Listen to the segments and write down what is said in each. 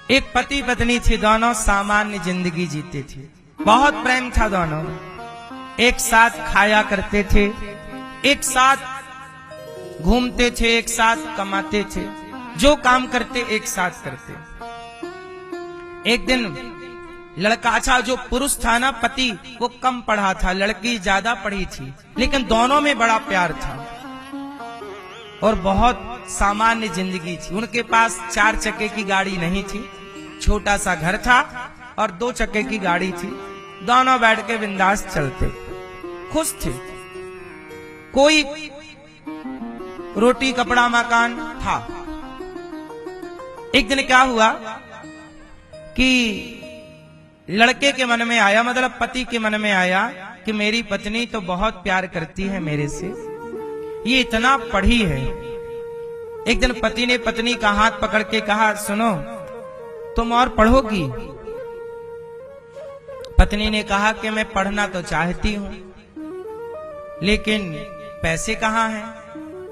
एक पति पत्नी थे, दोनों सामान्य जिंदगी जीते थे। बहुत प्रेम था दोनों, एक साथ खाया करते थे, एक साथ घूमते थे, एक साथ कमाते थे, जो काम करते एक साथ करते। एक दिन लड़का, अच्छा जो पुरुष था ना पति, वो कम पढ़ा था, लड़की ज्यादा पढ़ी थी, लेकिन दोनों में बड़ा प्यार था और बहुत सामान्य जिंदगी थी। उनके पास 4 चक्के की गाड़ी नहीं थी, छोटा सा घर था और 2 चक्के की गाड़ी थी। दोनों बैठ के बिंदास चलते, खुश थे। कोई रोटी कपड़ा मकान था। एक दिन क्या हुआ कि लड़के के मन में आया, मतलब पति के मन में आया कि मेरी पत्नी तो बहुत प्यार करती है मेरे से, ये इतना पढ़ी है। एक दिन पति ने पत्नी का हाथ पकड़ के कहा, सुनो तुम और पढ़ोगी? पत्नी ने कहा कि मैं पढ़ना तो चाहती हूं, लेकिन पैसे कहां हैं?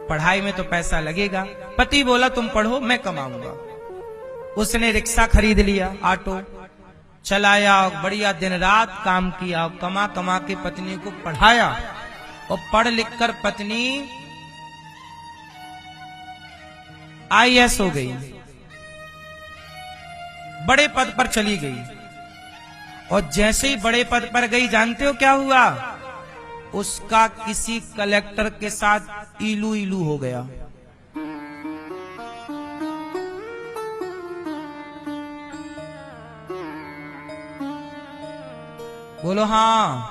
पढ़ाई में तो पैसा लगेगा। पति बोला तुम पढ़ो, मैं कमाऊंगा। उसने रिक्शा खरीद लिया, ऑटो चलाया, बढ़िया दिन रात काम किया, कमा कमा के पत्नी को पढ़ाया और पढ़ लिख कर पत्नी IAS हो गई, बड़े पद पर चली गई। और जैसे ही बड़े पद पर गई, जानते हो क्या हुआ? उसका किसी कलेक्टर के साथ इलू इलू हो गया। बोलो हाँ।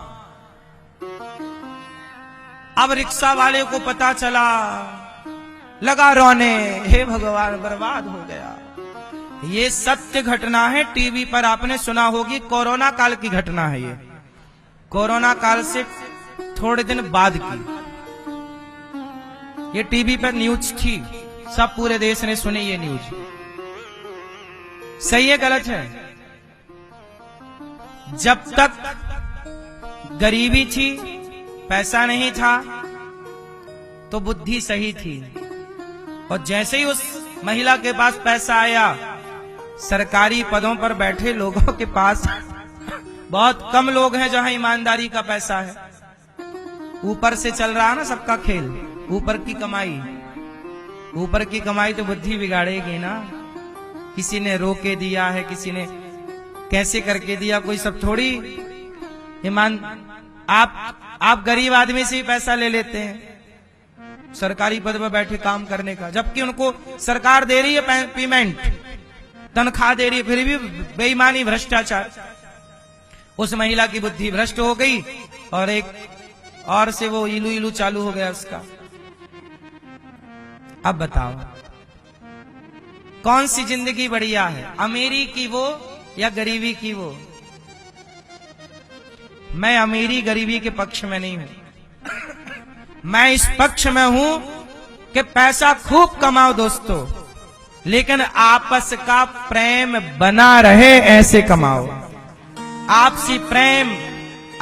अब रिक्शा वाले को पता चला, लगा रोने, हे भगवान बर्बाद हो गया। ये सत्य घटना है, टीवी पर आपने सुना होगी, कोरोना काल की घटना है ये। कोरोना काल से थोड़े दिन बाद की ये टीवी पर न्यूज थी, सब पूरे देश ने सुनी ये न्यूज। सही है गलत है? जब तक गरीबी थी, पैसा नहीं था, तो बुद्धि सही थी। और जैसे ही उस महिला के पास पैसा आया, सरकारी पदों पर बैठे लोगों के पास बहुत कम लोग हैं जहां ईमानदारी का पैसा है। ऊपर से चल रहा है ना सबका खेल, ऊपर की कमाई। ऊपर की कमाई तो बुद्धि बिगाड़ेगी ना। किसी ने रोके दिया है, किसी ने कैसे करके दिया, कोई सब थोड़ी ईमान। आप गरीब आदमी से ही पैसा ले लेते हैं सरकारी पद पर बैठे काम करने का, जबकि उनको सरकार दे रही है पेमेंट, तनख्वाह दे रही है, फिर भी बेईमानी, भ्रष्टाचार। उस महिला की बुद्धि भ्रष्ट हो गई और एक और से वो इलू इलू चालू हो गया उसका। अब बताओ कौन सी जिंदगी बढ़िया है, अमीरी की वो या गरीबी की वो? मैं अमीरी गरीबी के पक्ष में नहीं हूं। मैं इस पक्ष में हूं कि पैसा खूब कमाओ दोस्तों, लेकिन आपस का प्रेम बना रहे ऐसे कमाओ। आपसी प्रेम,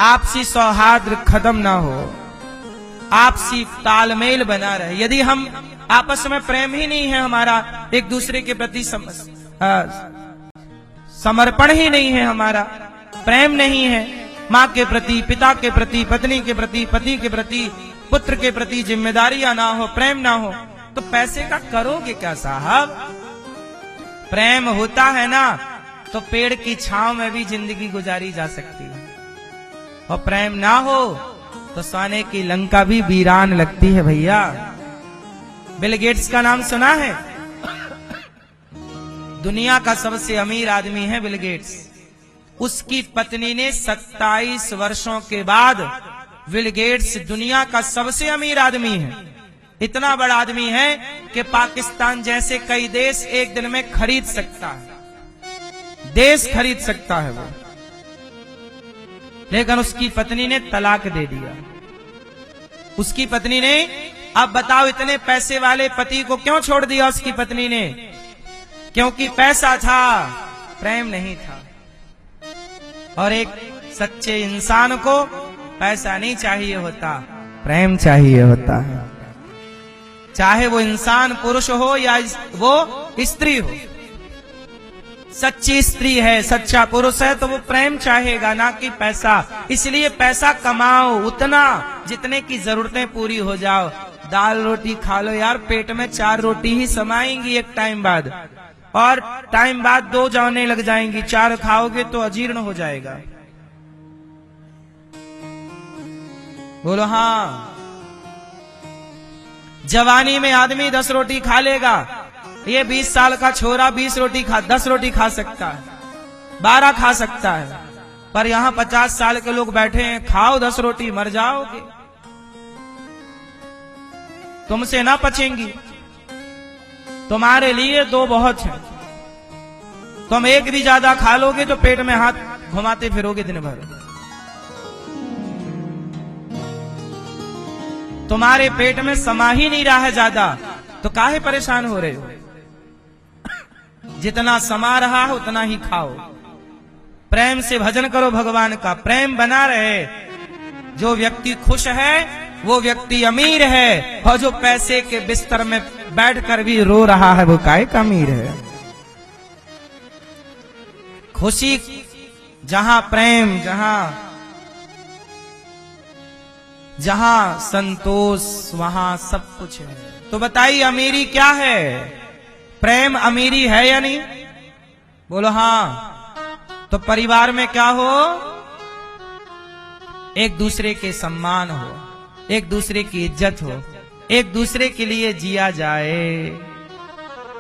आपसी सौहार्द खत्म ना हो, आपसी तालमेल बना रहे। यदि हम आपस में प्रेम ही नहीं है हमारा, एक दूसरे के प्रति समर्पण ही नहीं है हमारा, प्रेम नहीं है माँ के प्रति, पिता के प्रति, पत्नी के प्रति, पति के प्रति, पुत्र के प्रति जिम्मेदारियां ना हो, प्रेम ना हो, तो पैसे का करोगे क्या साहब? प्रेम होता है ना तो पेड़ की छांव में भी जिंदगी गुजारी जा सकती है, और प्रेम ना हो तो सोने की लंका भी वीरान लगती है भैया। बिल गेट्स का नाम सुना है? दुनिया का सबसे अमीर आदमी है बिल गेट्स। उसकी पत्नी ने 27 वर्षों के बाद, बिल गेट्स दुनिया का सबसे अमीर आदमी है। इतना बड़ा आदमी है कि पाकिस्तान जैसे कई देश एक दिन में खरीद सकता है, देश खरीद सकता है वो। लेकिन उसकी पत्नी ने तलाक दे दिया। उसकी पत्नी ने, अब बताओ इतने पैसे वाले पति को क्यों छोड़ दिया उसकी पत्नी ने? क्योंकि पैसा था, प्रेम नहीं था। और एक सच्चे इंसान को पैसा नहीं चाहिए होता, प्रेम चाहिए होता है। चाहे वो इंसान पुरुष हो या वो स्त्री हो, सच्ची स्त्री है, सच्चा पुरुष है तो वो प्रेम चाहेगा, ना कि पैसा। इसलिए पैसा कमाओ उतना जितने की जरूरतें पूरी हो जाओ। दाल रोटी खा लो यार, पेट में 4 रोटी ही समाएंगी एक टाइम बाद, और टाइम बाद 2 जाने लग जाएंगी। 4 खाओगे तो अजीर्ण हो जाएगा। बोलो हाँ। जवानी में आदमी 10 रोटी खा लेगा, ये 20 साल का छोरा 10 रोटी खा सकता है, 12 खा सकता है। पर यहाँ 50 साल के लोग बैठे हैं, खाओ 10 रोटी मर जाओगे, तुमसे ना पचेंगी। तुम्हारे लिए 2 बहुत है। तुम एक भी ज्यादा खा लोगे तो पेट में हाथ घुमाते फिरोगे दिन भर। तुम्हारे पेट में समा ही नहीं रहा है ज्यादा, तो काहे परेशान हो रहे हो? जितना समा रहा है उतना ही खाओ। प्रेम से भजन करो भगवान का, प्रेम बना रहे। जो व्यक्ति खुश है वो व्यक्ति अमीर है, और जो पैसे के बिस्तर में बैठकर भी रो रहा है वो काहे का अमीर है? खुशी जहां प्रेम, जहां संतोष, वहां सब कुछ है। तो बताइए अमीरी क्या है? प्रेम अमीरी है या नहीं? बोलो हाँ। तो परिवार में क्या हो? एक दूसरे के सम्मान हो, एक दूसरे की इज्जत हो, एक दूसरे के लिए जिया जाए,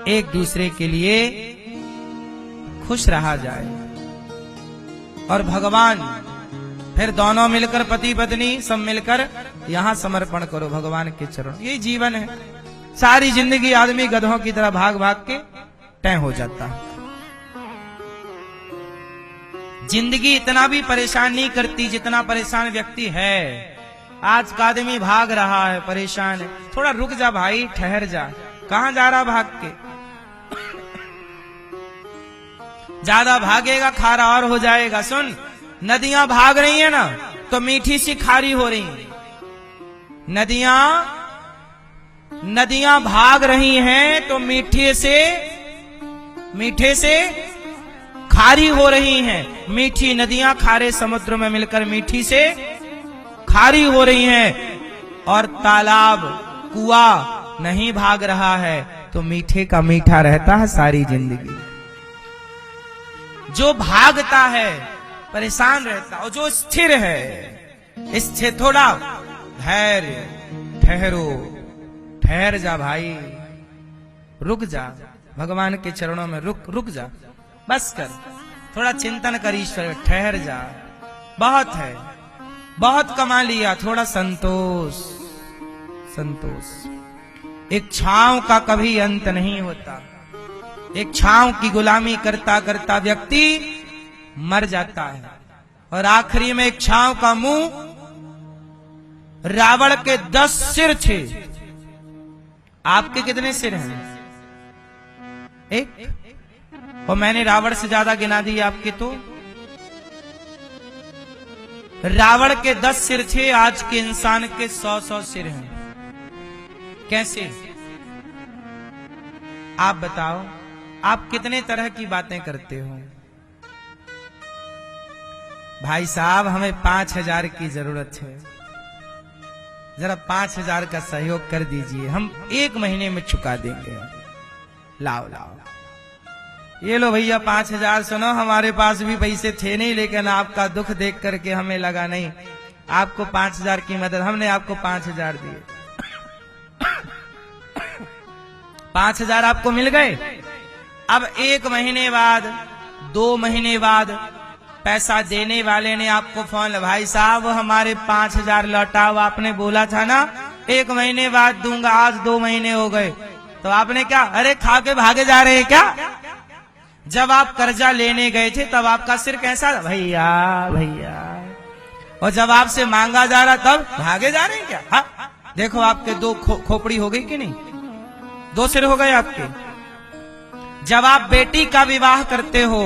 एक दूसरे के लिए खुश रहा जाए। और भगवान फिर दोनों मिलकर, पति पत्नी सब मिलकर यहां समर्पण करो भगवान के चरण। यही जीवन है। सारी जिंदगी आदमी गधों की तरह भाग भाग के तय हो जाता है। जिंदगी इतना भी परेशान नहीं करती जितना परेशान व्यक्ति है। आज का आदमी भाग रहा है, परेशान है। थोड़ा रुक जा भाई, ठहर जा। कहां जा रहा भाग के? ज्यादा भागेगा खारा और हो जाएगा। सुन, नदियां भाग रही है ना तो मीठी सी खारी हो रही है। नदियां भाग रही हैं तो मीठे से खारी हो रही हैं। मीठी नदियां खारे समुद्र में मिलकर मीठी से खारी हो रही हैं। और तालाब, कुआं नहीं भाग रहा है तो मीठे का मीठा रहता है सारी जिंदगी। जो भागता है परेशान रहता, और जो स्थिर है, स्थिर थोड़ा धैर्य, ठहर जा भाई, रुक जा भगवान के चरणों में, रुक जा, बस कर, थोड़ा चिंतन कर ईश्वर, ठहर जा। बहुत है, बहुत कमा लिया, थोड़ा संतोष। इच्छाओं का कभी अंत नहीं होता। इच्छाओं की गुलामी करता करता व्यक्ति मर जाता है। और आखिरी में इच्छाओं का मुंह, रावण के 10 सिर थे, आपके कितने सिर हैं? 1। और मैंने रावण से ज्यादा गिना दिए आपके। तो रावण के 10 सिर थे, आज के इंसान के 100 सिर हैं। कैसे? आप बताओ, आप कितने तरह की बातें करते हो? भाई साहब हमें 5000 की जरूरत है, जरा 5000 का सहयोग कर दीजिए, हम 1 महीने में चुका देंगे। लाओ ये लो भैया 5000। सुनो, हमारे पास भी पैसे थे नहीं, लेकिन आपका दुख देख करके हमें लगा नहीं आपको 5000 की मदद, हमने आपको 5000 दिए। 5000 आपको मिल गए। अब 1 महीने बाद, 2 महीने बाद पैसा देने वाले ने आपको फोन, भाई साहब हमारे 5000 लौटाओ, आपने बोला था ना 1 महीने बाद दूंगा, आज 2 महीने हो गए। तो आपने क्या, अरे खा के भागे जा रहे हैं क्या? जब आप कर्जा लेने गए थे तब आपका सिर कैसा था? भैया। और जब आपसे मांगा जा रहा तब भागे जा रहे हैं क्या? हाँ? देखो आपके 2 खोपड़ी हो गई कि नहीं? 2 सिर हो गए आपके। जब आप बेटी का विवाह करते हो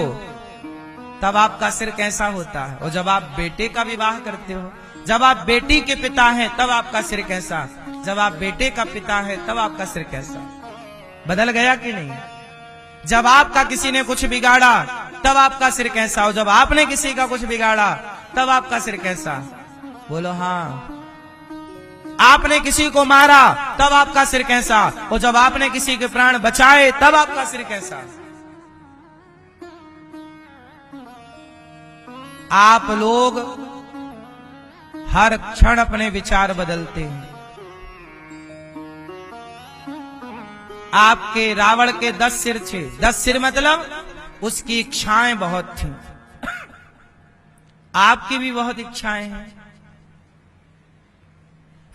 तब आपका सिर कैसा होता है? और जब आप बेटे का विवाह करते हो, जब आप बेटी के पिता हैं तब आपका सिर कैसा? जब आप बेटे का पिता है तब आपका सिर कैसा? बदल गया कि नहीं? जब आपका किसी ने कुछ बिगाड़ा तब आपका सिर कैसा हो, जब आपने किसी का कुछ बिगाड़ा तब आपका सिर कैसा? बोलो हाँ। आपने किसी को मारा तब आपका सिर कैसा, और जब आपने किसी के प्राण बचाए तब आपका सिर कैसा? आप लोग हर क्षण अपने विचार बदलते हैं। आपके रावण के 10 सिर थे। 10 सिर मतलब उसकी इच्छाएं बहुत थी। आपकी भी बहुत इच्छाएं हैं।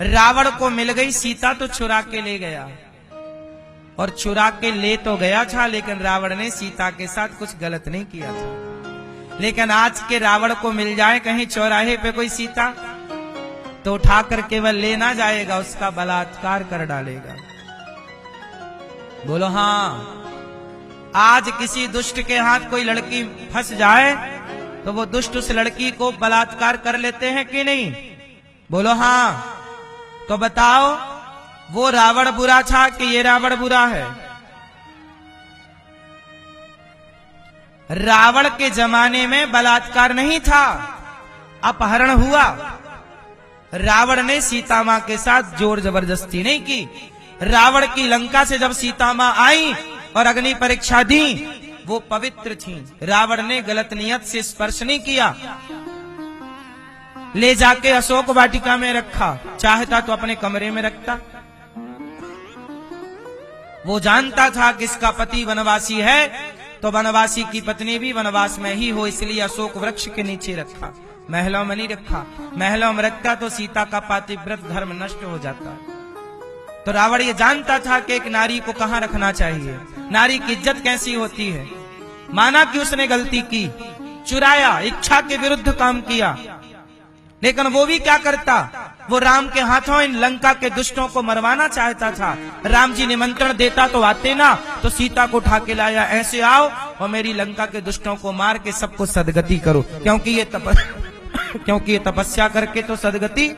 रावण को मिल गई सीता तो चुरा के ले गया, और चुरा के ले तो गया था, लेकिन रावण ने सीता के साथ कुछ गलत नहीं किया था। लेकिन आज के रावण को मिल जाए कहीं चौराहे पे कोई सीता, तो उठाकर केवल ले ना जाएगा, उसका बलात्कार कर डालेगा। बोलो हाँ। आज किसी दुष्ट के हाथ कोई लड़की फंस जाए तो वो दुष्ट उस लड़की को बलात्कार कर लेते हैं कि नहीं? बोलो हाँ। तो बताओ, वो रावण बुरा था कि ये रावण बुरा है? रावण के जमाने में बलात्कार नहीं था, अपहरण हुआ। रावण ने सीता मां के साथ जोर जबरदस्ती नहीं की। रावण की लंका से जब सीता मां आई और अग्नि परीक्षा दी, वो पवित्र थी। रावण ने गलत नियत से स्पर्श नहीं किया। ले जाके अशोक वाटिका में रखा, चाहता तो अपने कमरे में रखता। वो जानता था कि इसका पति वनवासी है, तो वनवासी की पत्नी भी वनवास में ही हो, इसलिए अशोक वृक्ष के नीचे रखा, महलों में नहीं रखा। महलों में रखता तो सीता का पातिव्रत धर्म नष्ट हो जाता। तो रावण ये जानता था कि एक नारी को कहां रखना चाहिए, नारी की इज्जत कैसी होती है। माना कि उसने गलती की, चुराया, इच्छा के विरुद्ध काम किया, लेकिन वो भी क्या करता, वो राम के हाथों इन लंका के दुष्टों को मरवाना चाहता था। राम जी निमंत्रण देता तो आते ना, तो सीता को उठा के लाया, ऐसे आओ और मेरी लंका के दुष्टों को मार के सबको सदगति करो, क्योंकि ये तपस्या करके तो सदगति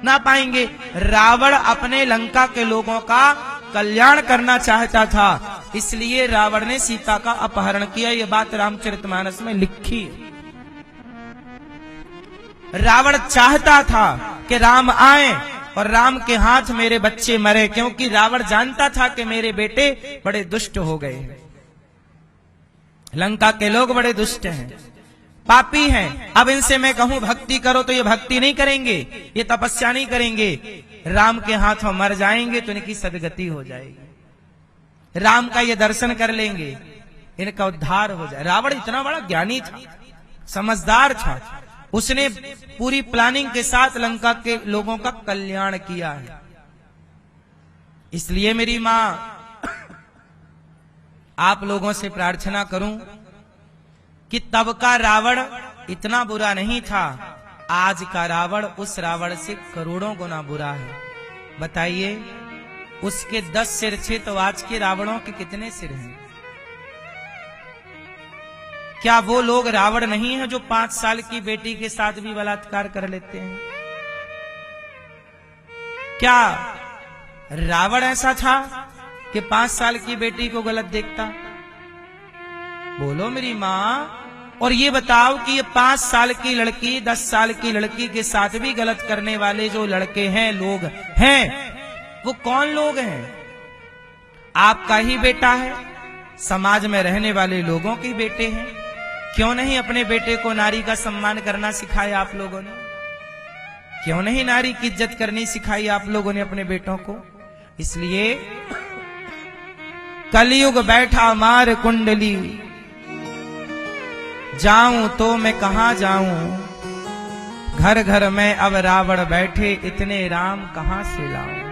ना पाएंगे। रावण अपने लंका के लोगों का कल्याण करना चाहता था, इसलिए रावण ने सीता का अपहरण किया। ये बात रामचरितमानस में लिखी है। रावण चाहता था कि राम आए और राम के हाथ मेरे बच्चे मरे, क्योंकि रावण जानता था कि मेरे बेटे बड़े दुष्ट हो गए हैं। लंका के लोग बड़े दुष्ट हैं, पापी हैं। अब इनसे मैं कहूं भक्ति करो तो ये भक्ति नहीं करेंगे, ये तपस्या नहीं करेंगे। राम के हाथों मर जाएंगे तो इनकी सदगति हो जाएगी, राम का ये दर्शन कर लेंगे, इनका उद्धार हो जाए। रावण इतना बड़ा ज्ञानी था, समझदार था। उसने पूरी प्लानिंग के साथ लंका के लोगों का कल्याण किया है। इसलिए मेरी मां आप लोगों से प्रार्थना करूं कि तब का रावण इतना बुरा नहीं था, आज का रावण उस रावण से करोड़ों गुना बुरा है। बताइए, उसके 10 सिर थे तो आज के रावणों के कितने सिर हैं? क्या वो लोग रावण नहीं है जो 5 साल की बेटी के साथ भी बलात्कार कर लेते हैं? क्या रावण ऐसा था कि 5 साल की बेटी को गलत देखता? बोलो मेरी मां। और ये बताओ कि ये 5 साल की लड़की 10 साल की लड़की के साथ भी गलत करने वाले जो लड़के हैं, लोग हैं, वो कौन लोग हैं? आपका ही बेटा है, समाज में रहने वाले लोगों के बेटे हैं। क्यों नहीं अपने बेटे को नारी का सम्मान करना सिखाया आप लोगों ने? क्यों नहीं नारी की इज्जत करनी सिखाई आप लोगों ने अपने बेटों को? इसलिए कलयुग बैठा मार कुंडली, जाऊं तो मैं कहां जाऊं, घर घर में अब रावण बैठे, इतने राम कहां से लाऊं।